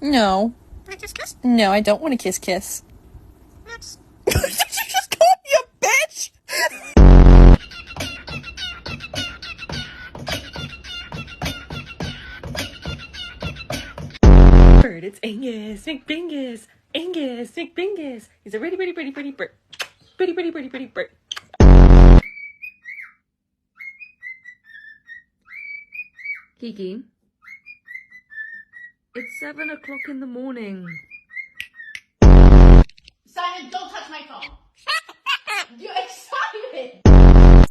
No. Kiss, kiss? No, I don't want to kiss kiss. Let's... Did you just call me a bitch? Bird, it's Angus McBingus. Angus McBingus. He's a pretty bird. Pretty bird. Kiki, it's 7 o'clock in the morning. Simon, don't touch my phone. You're excited.